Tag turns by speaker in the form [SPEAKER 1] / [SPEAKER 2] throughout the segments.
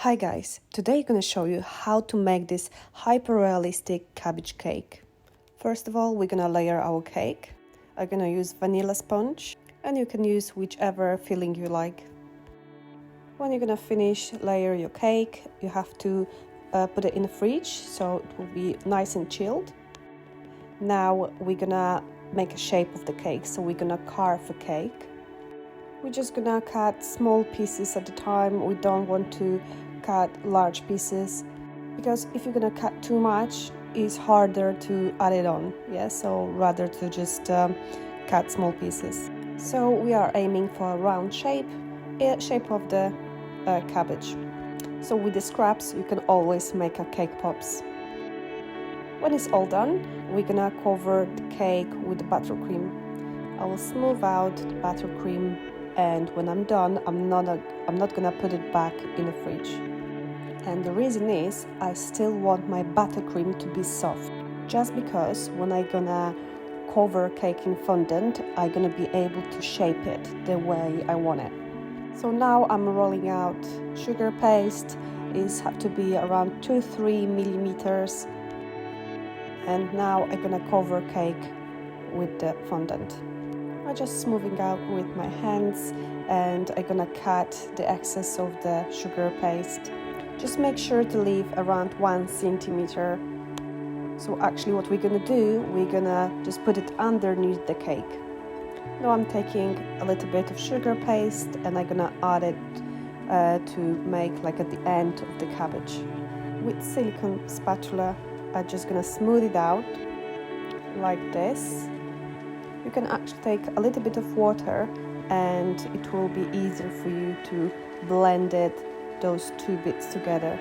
[SPEAKER 1] Hi guys, today I'm going to show you how to make this hyper-realistic cabbage cake. First of all, we're going to layer our cake. I'm going to use vanilla sponge and you can use whichever filling you like. When you're going to finish layer your cake, you have to put it in the fridge so it will be nice and chilled. Now we're going to make a shape of the cake, so we're going to carve a cake. We're just gonna cut small pieces at a time. We don't want to cut large pieces because if you're gonna cut too much, it's harder to add it on. So rather to just cut small pieces. So we are aiming for a round shape of the cabbage. So with the scraps, you can always make a cake pops. When it's all done, we're gonna cover the cake with the buttercream. I will smooth out the buttercream. And when I'm done, I'm not gonna put it back in the fridge. And the reason is I still want my buttercream to be soft, just because when I'm gonna cover cake in fondant, I'm gonna be able to shape it the way I want it. So now I'm rolling out sugar paste. It have to be around 2-3 millimeters. And now I'm gonna cover cake with the fondant. I'm just smoothing out with my hands and I'm gonna cut the excess of the sugar paste. Just make sure to leave around 1 centimeter. So actually what we're gonna do, we're gonna just put it underneath the cake. Now I'm taking a little bit of sugar paste and I'm gonna add it to make like at the end of the cabbage. With silicone spatula, I'm just gonna smooth it out like this. You can actually take a little bit of water and it will be easier for you to blend those two bits together.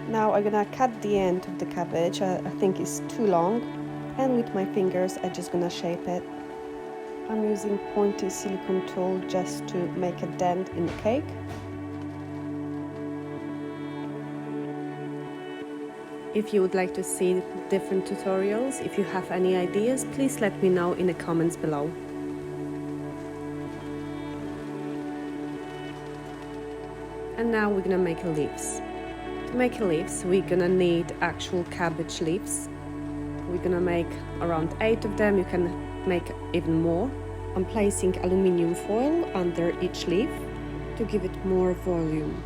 [SPEAKER 1] Now I'm gonna cut the end of the cabbage. I think it's too long, and with my fingers I'm just gonna shape it. I'm using pointy silicone tool just to make a dent in the cake. If you would like to see different tutorials, if you have any ideas, please let me know in the comments below. And now we're gonna make leaves. To make leaves, we're gonna need actual cabbage leaves. We're gonna make around 8 of them. You can make even more. I'm placing aluminium foil under each leaf to give it more volume.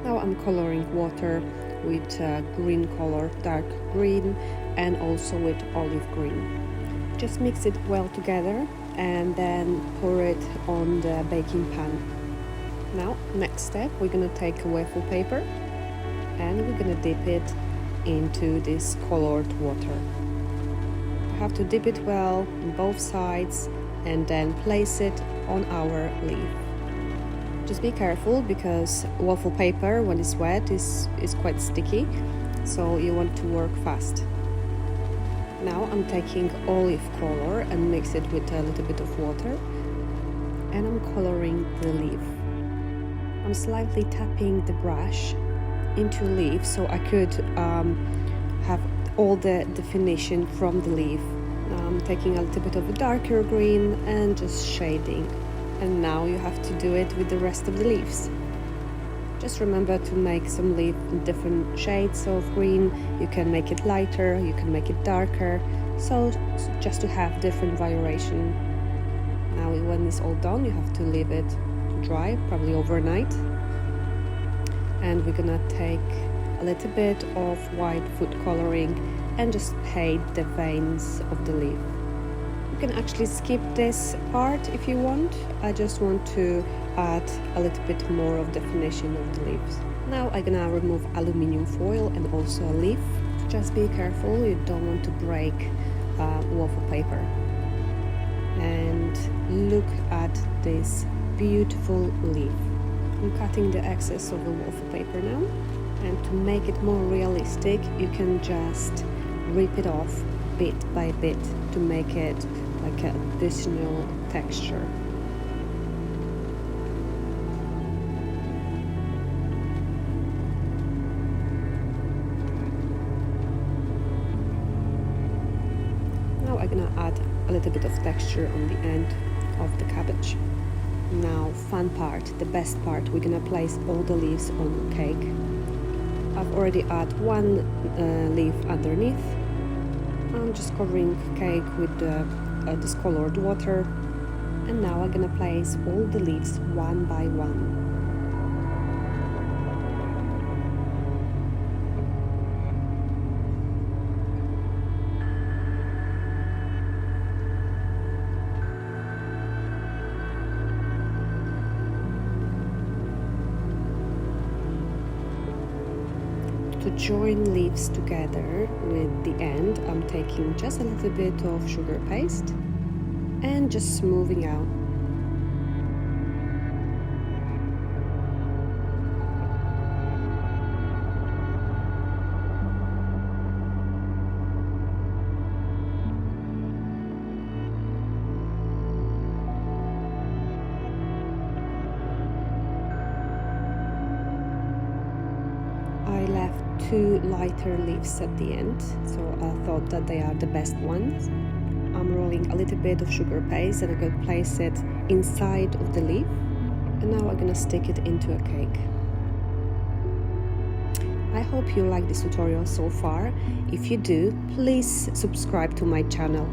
[SPEAKER 1] Now I'm coloring water with green color, dark green, and also with olive green. Just mix it well together and then pour it on the baking pan. Now, next step, we're gonna take a waffle paper and we're gonna dip it into this colored water. We have to dip it well on both sides and then place it on our leaf. Just be careful because waffle paper, when it's wet, is quite sticky, so you want to work fast. Now I'm taking olive color and mix it with a little bit of water, and I'm coloring the leaf. I'm slightly tapping the brush into leaf so I could have all the definition from the leaf. Now I'm taking a little bit of a darker green and just shading. And now you have to do it with the rest of the leaves. Just remember to make some leaf in different shades of green. You can make it lighter, you can make it darker, so just to have different variation. Now when it's all done, you have to leave it to dry, probably overnight. And we're gonna take a little bit of white food coloring and just paint the veins of the leaf. You can actually skip this part if you want. I just want to add a little bit more of definition of the leaves. Now I'm gonna remove aluminium foil and also a leaf. Just be careful, you don't want to break waffle paper. And look at this beautiful leaf. I'm cutting the excess of the waffle paper now. And to make it more realistic, you can just rip it off bit by bit to make it like an additional texture. Now I'm gonna add a little bit of texture on the end of the cabbage. Now, fun part, the best part, we're gonna place all the leaves on the cake. I've already added one leaf underneath. I'm just covering cake with discolored water, and now I'm gonna place all the leaves one by one. To join leaves together with the end, I'm taking just a little bit of sugar paste and just smoothing out. I left two lighter leaves at the end, so I thought that they are the best ones. I'm rolling a little bit of sugar paste and I'm going to place it inside of the leaf, and now I'm going to stick it into a cake. I hope you like this tutorial so far. If you do, please subscribe to my channel.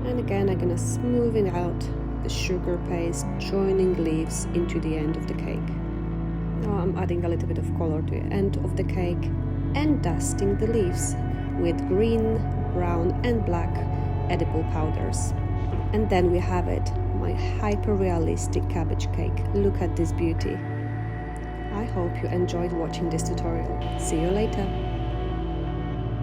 [SPEAKER 1] And again, I'm going to smooth out the sugar paste, joining leaves into the end of the cake. Now I'm adding a little bit of color to the end of the cake and dusting the leaves with green, brown and black edible powders. And then we have it, my hyper-realistic cabbage cake. Look at this beauty. I hope you enjoyed watching this tutorial. See you later.